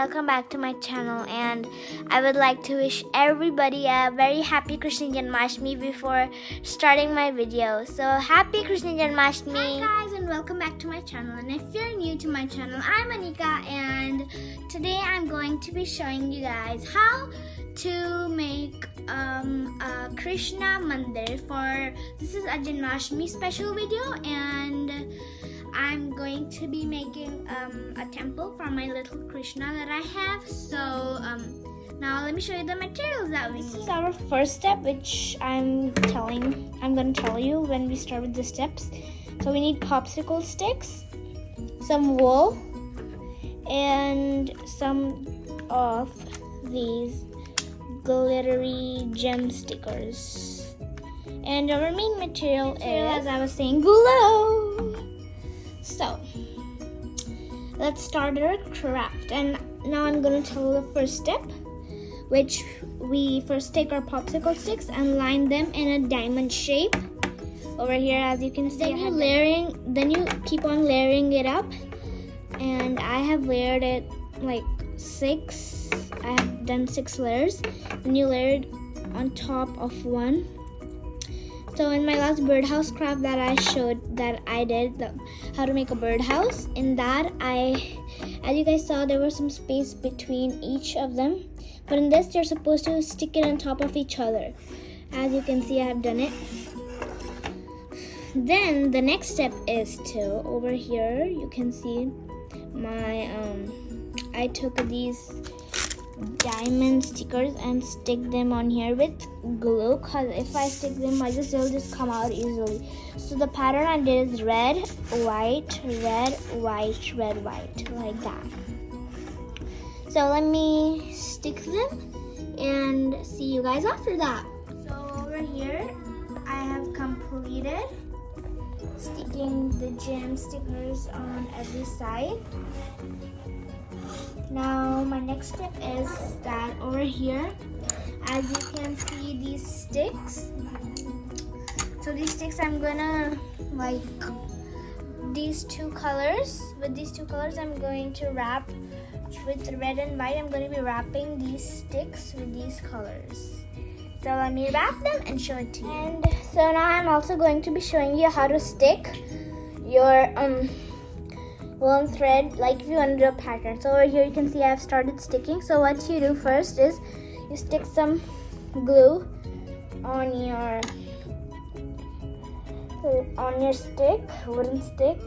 welcome back to my channel, and I would like to wish everybody a very happy Krishna Janmashtami before starting my video. So happy Krishna Janmashtami! Hi guys, and welcome back to my channel. And if you're new to my channel, I'm Anika, and today I'm going to be showing you guys how to make a Krishna Mandir for, this is a Janmashtami special video, and I'm going to be making a temple for my little Krishna that I have. So now let me show you the materials that we need. This is our first step, which I'm going to tell you when we start with the steps. So we need popsicle sticks, some wool, and some of these glittery gem stickers. And our main material is, as I was saying, glue. So let's start our craft, and now I'm going to tell you the first step, which we first take our popsicle sticks and line them in a diamond shape. Over here, as you can see, then you keep on layering it up, and I have layered it like 6. I have done 6 layers. Then you layer it on top of one. So in my last birdhouse craft that I showed, that I did how to make a birdhouse, in that as you guys saw, there was some space between each of them. But in this, you're supposed to stick it on top of each other. As you can see, I have done it. Then the next step is to, over here, you can see my, I took these diamond stickers and stick them on here with glue, because if I stick them like this, they'll just come out easily. So the pattern I did is red, white, red, white, red, white, like that. So let me stick them and see you guys after that. So over here, I have completed sticking the gem stickers on every side. Now my next step is that over here, as you can see, these sticks. So these sticks, I'm gonna like these 2 colors. With these 2 colors, I'm going to wrap with red and white. I'm going to be wrapping these sticks with these colors. So let me wrap them and show it to you. And so now I'm also going to be showing you how to stick your woolen thread, like if you want to do a pattern. So over here you can see I've started sticking. So what you do first is you stick some glue on your stick, wooden stick.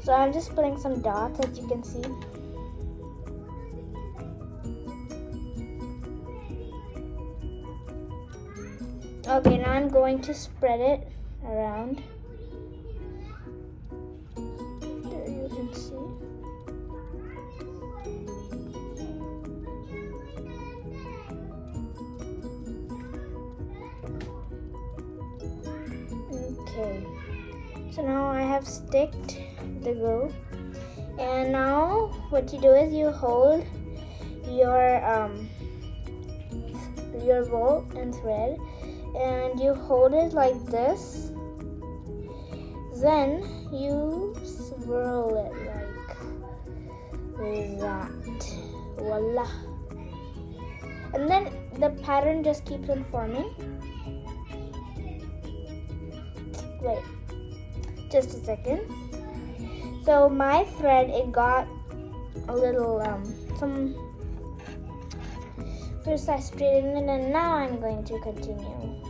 So I'm just putting some dots, as you can see. Okay, now I'm going to spread it around. There you can see. Okay, so now I have sticked the glue, and now what you do is you hold your wool and thread, and you hold it like this. Then you swirl it like that. Voila. And then the pattern just keeps on forming. Wait, just a second. So my thread, it got a little, first I straightened it, and now I'm going to continue.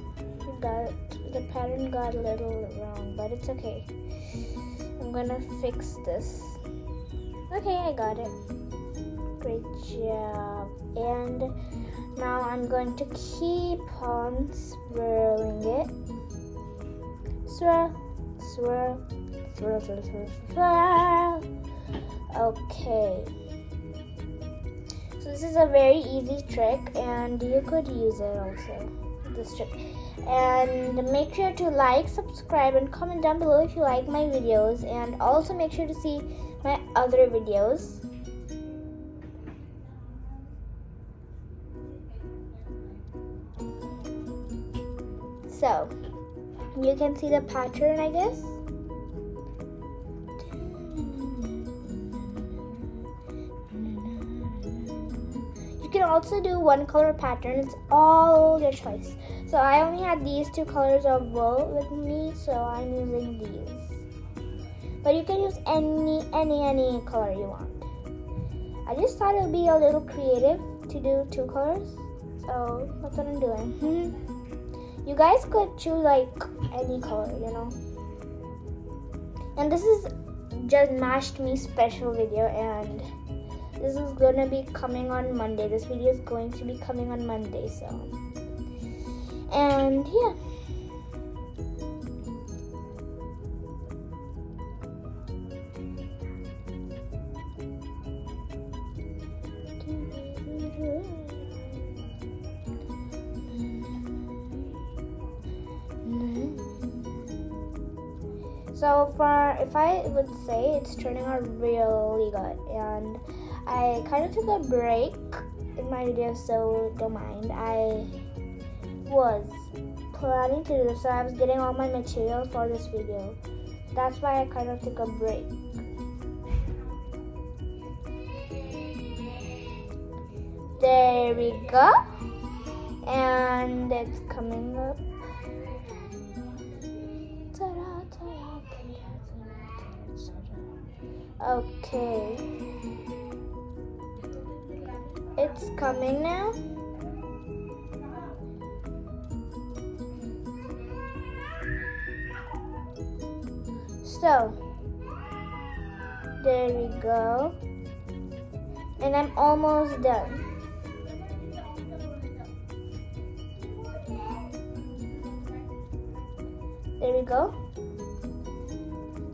The pattern got a little wrong, but it's okay. I'm gonna fix this. Okay, I got it. Great job. And now I'm going to keep on swirling it. Swirl, swirl, swirl, swirl, swirl, swirl. Okay. So this is a very easy trick, and you could use it also, this trick. And make sure to like, subscribe, and comment down below if you like my videos, and also make sure to see my other videos. So you can see the pattern, I guess. also do one color pattern. It's all your choice. So I only had these two colors of wool with me, so I'm using these. But you can use any color you want. I just thought it would be a little creative to do two colors, so that's what I'm doing. You guys could choose like any color, you know. And this is just Mashed Me special video, and this is gonna be coming on Monday. This video is going to be coming on Monday, so. And yeah. So if I would say, it's turning out really good, and I kind of took a break in my video, so don't mind. I was planning to do this, so I was getting all my material for this video. That's why I kind of took a break. There we go, and it's coming up. Okay, it's coming now. So there we go, and I'm almost done. There we go.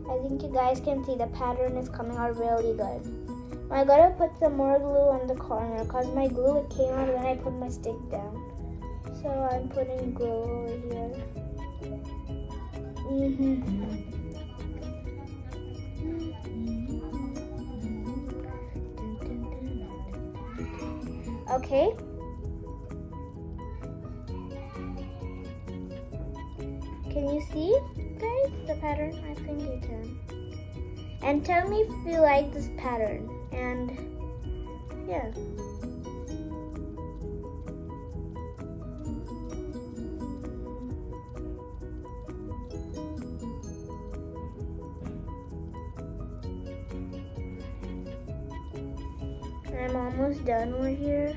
I think you guys can see the pattern is coming out really good. I gotta put some more glue on the corner because my glue, it came out when I put my stick down. So I'm putting glue over here. Okay. Can you see, guys, the pattern? I think you can. And tell me if you like this pattern. And yeah. I'm almost done over here.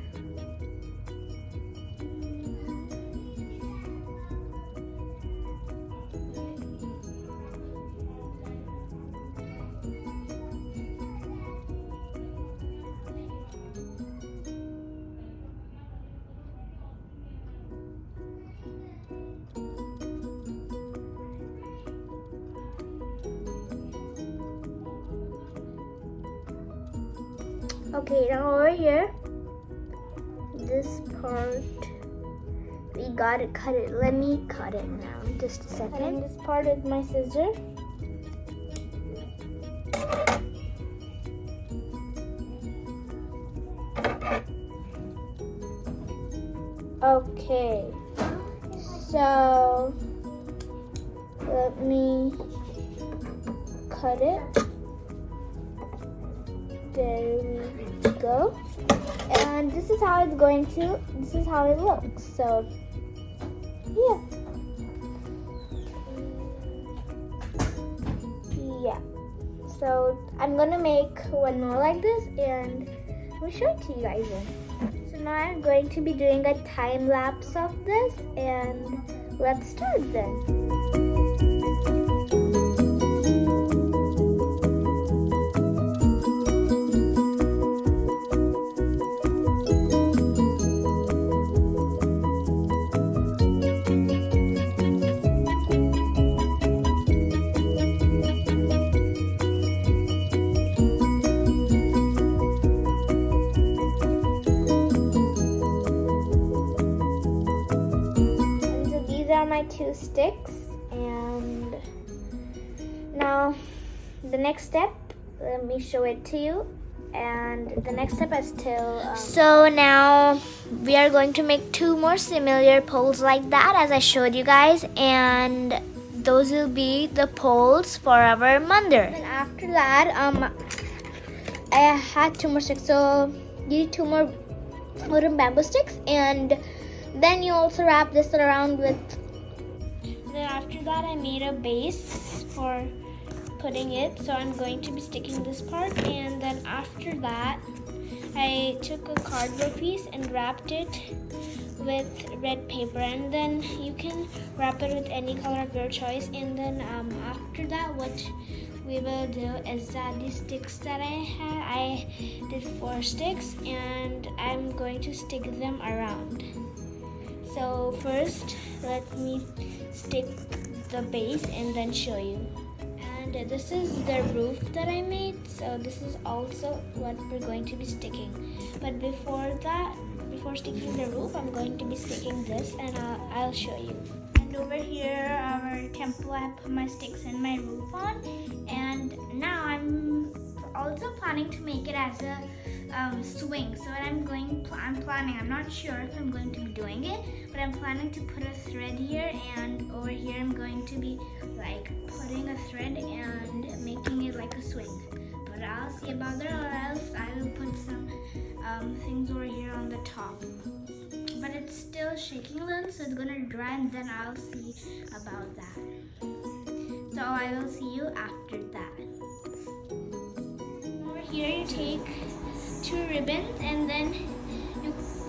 Okay, now over here, this part, we gotta cut it. Let me cut it now, just a second. And this part is my scissor. Okay, so let me cut it. There we go. And this is how it's going to, this is how it looks. So, yeah. Yeah. So, I'm gonna make one more like this and we'll show it to you guys then. So now I'm going to be doing a time lapse of this, and let's start then. My two sticks, and now the next step, let me show it to you. And the next step is to so now we are going to make two more similar poles like that as I showed you guys, and those will be the poles for our mandir. And after that I had two more sticks, so you need two more wooden bamboo sticks, and then you also wrap this around with. Then after that, I made a base for putting it, so I'm going to be sticking this part, and then after that I took a cardboard piece and wrapped it with red paper, and then you can wrap it with any color of your choice. And then after that, what we will do is that these sticks that I did 4 sticks, and I'm going to stick them around. So first, let me stick the base and then show you. And this is the roof that I made, so this is also what we're going to be sticking. But before that, before sticking the roof, I'm going to be sticking this, and I'll show you. And over here, our temple, I put my sticks and my roof on, and now I'm also planning to make it as a swing. So what I'm planning, I'm not sure if I'm going to be doing it, but I'm planning to put a thread here, and over here I'm going to be like putting a thread and making it like a swing. But I'll see about that, or else I will put some things over here on the top. But it's still shaking a little, so it's gonna dry, and then I'll see about that. So I will see you after that. Over here you take 2 ribbons, and then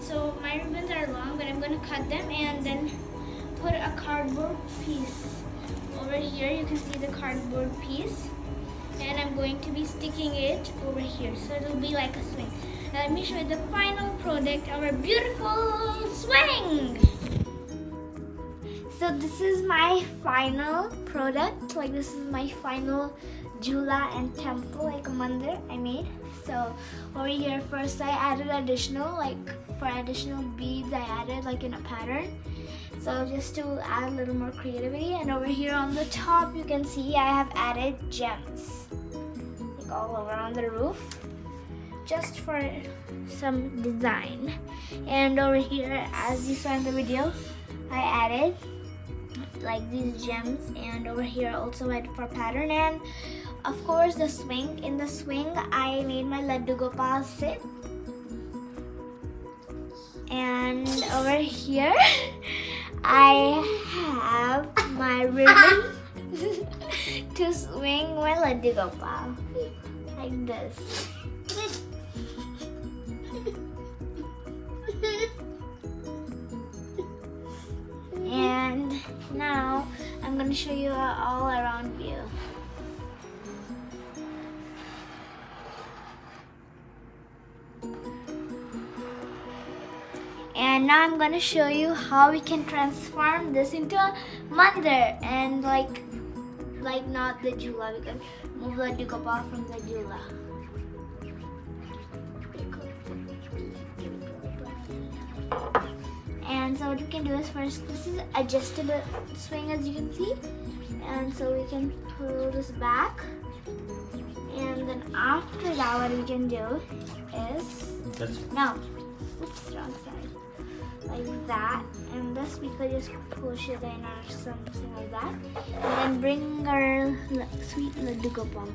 so my ribbons are long, but I'm going to cut them and then put a cardboard piece. Over here you can see the cardboard piece, and I'm going to be sticking it over here, so it'll be like a swing. Now let me show you the final product, our beautiful swing. So this is my final product, like this is my final jula and temple, like a mandir I made. So over here first I added additional, like for additional beads I added like in a pattern, so just to add a little more creativity. And over here on the top you can see I have added gems like all over on the roof, just for some design. And over here, as you saw in the video, I added like these gems, and over here also I added for pattern. And of course the swing, in the swing I made my Laddu Gopal sit, and over here I have my ribbon to swing my Laddu Gopal like this. And now I'm going to show you an all around view. And now I'm going to show you how we can transform this into a mandir, and like not the jula, we can move the Laddu Gopal from the jula. And so what we can do is first, this is adjustable swing as you can see, and so we can pull this back, and then after that what we can do is oops, wrong side, like that, and this we could just push it in or something like that, and then bring our sweet Laddu Gopal,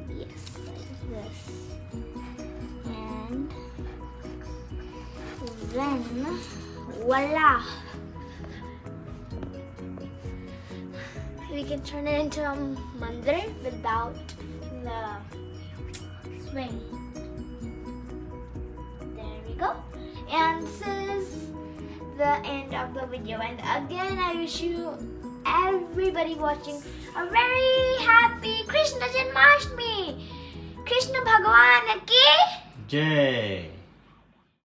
yes, like this, and then voila, we can turn it into a mandir without the swing. There we go. And this is the end of the video, and again I wish you, everybody watching, a very happy Krishna Janmashtami. Krishna Bhagwan ki Jai.